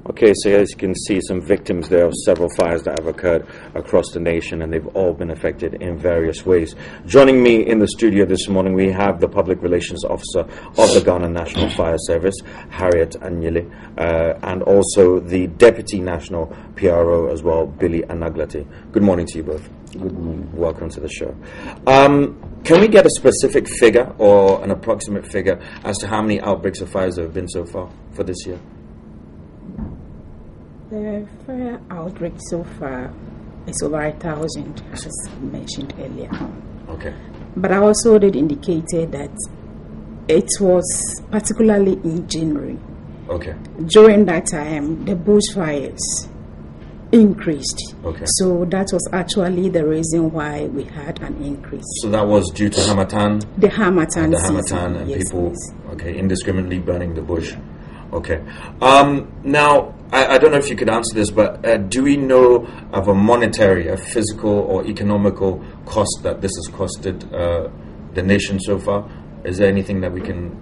Okay, so as you can see, some victims there of several fires that have occurred across the nation, and they've all been affected in various ways. Joining me in the studio this morning, we have the Public Relations Officer of the Ghana National Fire Service, Harriet Anyele, and also the Deputy National PRO as well, Billy Anaglati. Good morning to you both. Good morning. Welcome to the show. Can we get a specific figure or an approximate figure as to how many outbreaks of fires there have been so far for this year? The fire outbreak so far is over 1,000, as mentioned earlier on. Okay. But I also did indicated that it was particularly in January. Okay. During that time, the bushfires increased. Okay. So that was actually the reason why we had an increase. So that was due to Harmattan? The Harmattan season. And yes, people, okay, indiscriminately burning the bush. Okay. Now, I don't know if you could answer this, but do we know of a monetary, a physical or economical cost that this has costed the nation so far? Is there anything that we can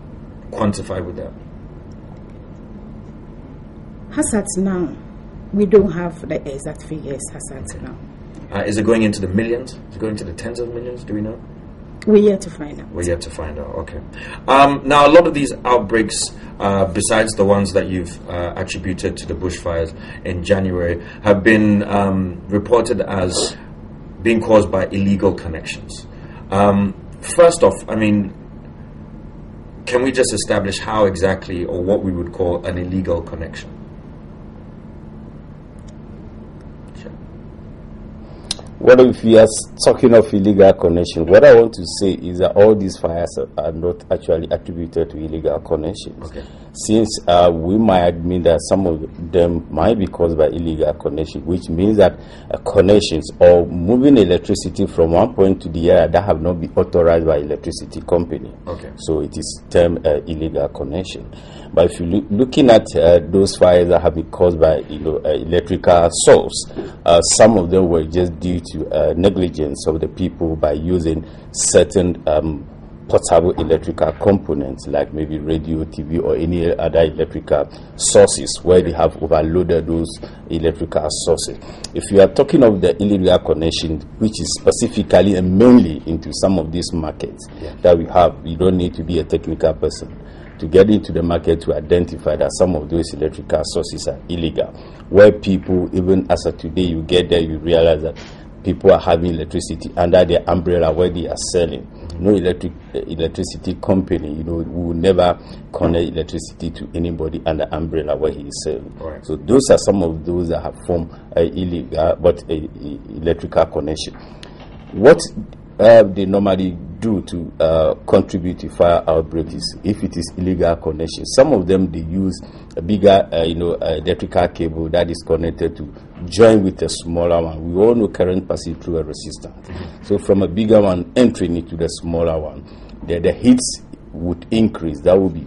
quantify with that? As at now, we don't have the exact figures as at now. Is it going into the millions? Is it going into the tens of millions? Do we know? We're yet to find out. We're yet to find out, okay. Now, a lot of these outbreaks, besides the ones that you've attributed to the bushfires in January, have been reported as being caused by illegal connections. First off, I mean, can we just establish how exactly or what we would call an illegal connection? Well, if we are talking of illegal connection, what I want to say is that all these fires are not actually attributed to illegal connections. Okay. Since we might admit that some of them might be caused by illegal connection, which means that connections or moving electricity from one point to the other that have not been authorized by electricity company. Okay. So it is termed illegal connection. But if you're looking at those fires that have been caused by electrical source, some of them were just due to negligence of the people by using certain portable electrical components like maybe radio, TV, or any other electrical sources where they have overloaded those electrical sources. If you are talking of the illegal connection, which is specifically and mainly into some of these markets that we have, you don't need to be a technical person to get into the market to identify that some of those electrical sources are illegal. Where people, even as of today, you get there, you realize that people are having electricity under their umbrella where they are selling. No electricity company, will never connect electricity to anybody under umbrella where he is selling. Right. So those are some of those that have formed illegal, but electrical connection. What they normally do to contribute to fire outbreaks, if it is illegal connection, some of them they use a bigger electrical cable that is connected to join with a smaller one. We all know current passing through a resistance. So from a bigger one entering into the smaller one, the heats would increase. That would be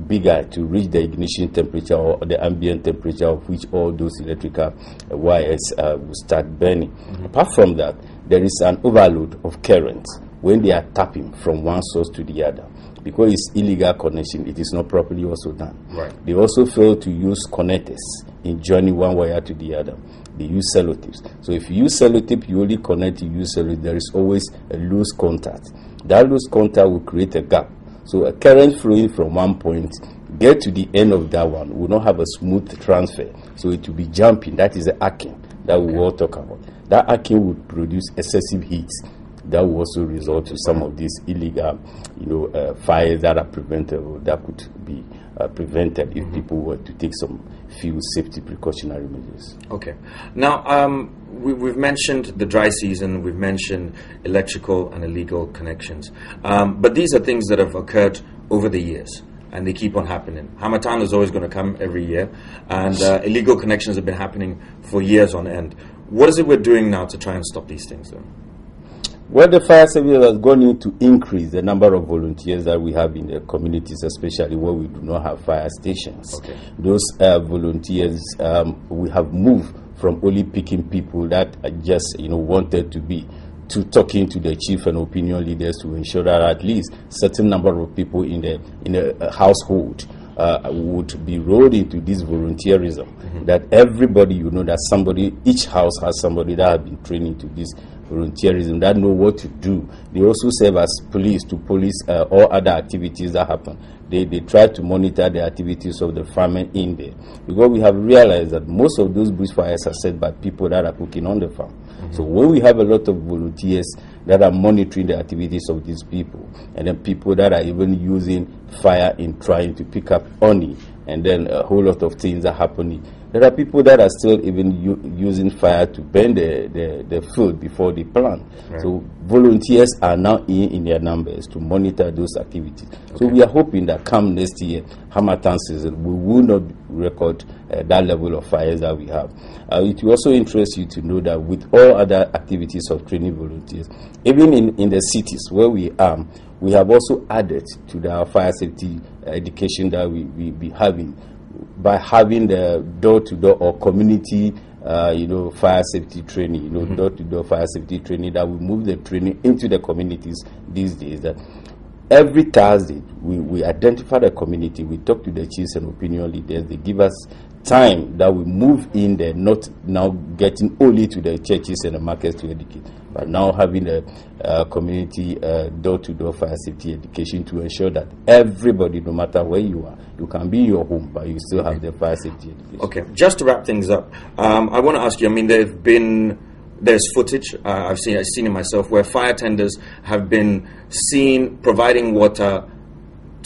bigger to reach the ignition temperature or the ambient temperature of which all those electrical wires will start burning. Apart from that, there is an overload of current when they are tapping from one source to the other. Because it's illegal connection, it is not properly also done. Right. They also fail to use connectors in joining one wire to the other. They use sellotapes. So if you use sellotape, you only connect, you use sellotape, there is always a loose contact. That loose contact will create a gap. So a current flowing from one point, get to the end of that one, will not have a smooth transfer. So it will be jumping. That is the arcing that we all talk about. That arcing would produce excessive heat. That will also result to some of these illegal, fires that are preventable, that could be prevented if people were to take some few safety precautionary measures. Okay. Now, we've mentioned the dry season, we've mentioned electrical and illegal connections, but these are things that have occurred over the years, and they keep on happening. Harmattan is always going to come every year, and illegal connections have been happening for years on end. What is it we're doing now to try and stop these things, though? Well, the fire service has gone in to increase the number of volunteers that we have in the communities, especially where we do not have fire stations. Okay. Those volunteers, we have moved from only picking people that just wanted to be to talking to the chief and opinion leaders to ensure that at least certain number of people in a household would be rolled into this volunteerism, that everybody, that each house has somebody that has been trained into this volunteerism, that know what to do. They also serve as police to police all other activities that happen. They try to monitor the activities of the farmers in there, because we have realized that most of those bushfires are set by people that are cooking on the farm. So when we have a lot of volunteers that are monitoring the activities of these people, and then people that are even using fire in trying to pick up honey, and then a whole lot of things are happening. There are people that are still even using fire to burn the food before they plant. Right. So volunteers are now in their numbers to monitor those activities. Okay. So we are hoping that come next year, Harmattan season, we will not record that level of fires that we have. It will also interest you to know that with all other activities of training volunteers, even in the cities where we are, we have also added to our fire safety education that we be having, by having the door-to-door or community, fire safety training, door-to-door fire safety training, that we move the training into the communities these days. That every Thursday, we identify the community, we talk to the chiefs and opinion leaders, they give us time that we move in there, not now getting only to the churches and the markets to educate, but now having a community door-to-door fire safety education to ensure that everybody, no matter where you are, you can be in your home, but you still have the fire safety education. Okay, just to wrap things up, I want to ask you, there's footage, I've seen it myself, where fire tenders have been seen providing water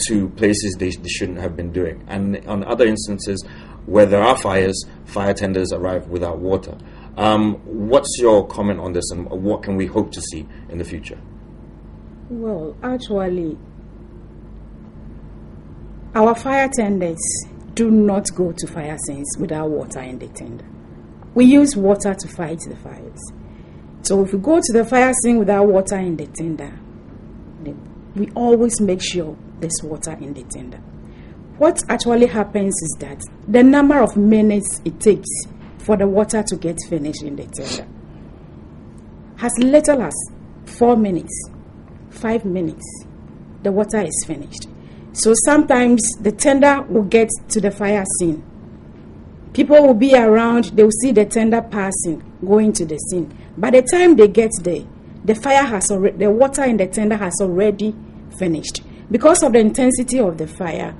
to places they shouldn't have been doing. And on other instances where there are fires, fire tenders arrive without water. What's your comment on this, and what can we hope to see in the future? Well, actually, our fire tenders do not go to fire scenes without water in the tender. We use water to fight the fires. So if we go to the fire scene without water in the tender, we always make sure there's water in the tender. What actually happens is that the number of minutes it takes for the water to get finished in the tender, as little as 4 minutes, 5 minutes, the water is finished. So sometimes the tender will get to the fire scene. People will be around, they will see the tender passing, going to the scene. By the time they get there, the water in the tender has already finished. Because of the intensity of the fire,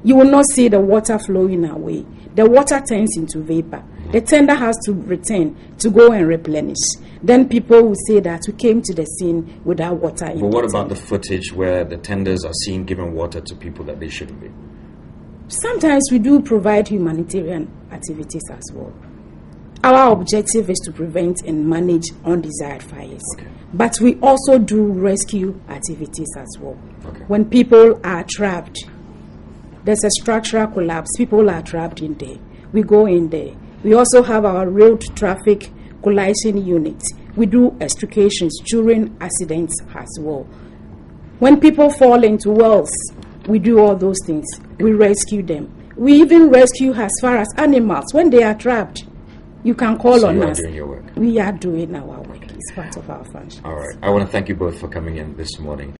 you will not see the water flowing away. The water turns into vapor. The tender has to return to go and replenish. Then people will say that we came to the scene without water in the tender. But what about the footage where the tenders are seen giving water to people that they shouldn't be? Sometimes we do provide humanitarian activities as well. Our objective is to prevent and manage undesired fires. Okay. But we also do rescue activities as well. Okay. When people are trapped, there's a structural collapse, people are trapped in there, we go in there. We also have our road traffic collision unit. We do extrications during accidents as well. When people fall into wells, we do all those things. We rescue them. We even rescue as far as animals when they are trapped. You can call on us. Doing your work. We are doing our work. It's part of our function. All right. I want to thank you both for coming in this morning.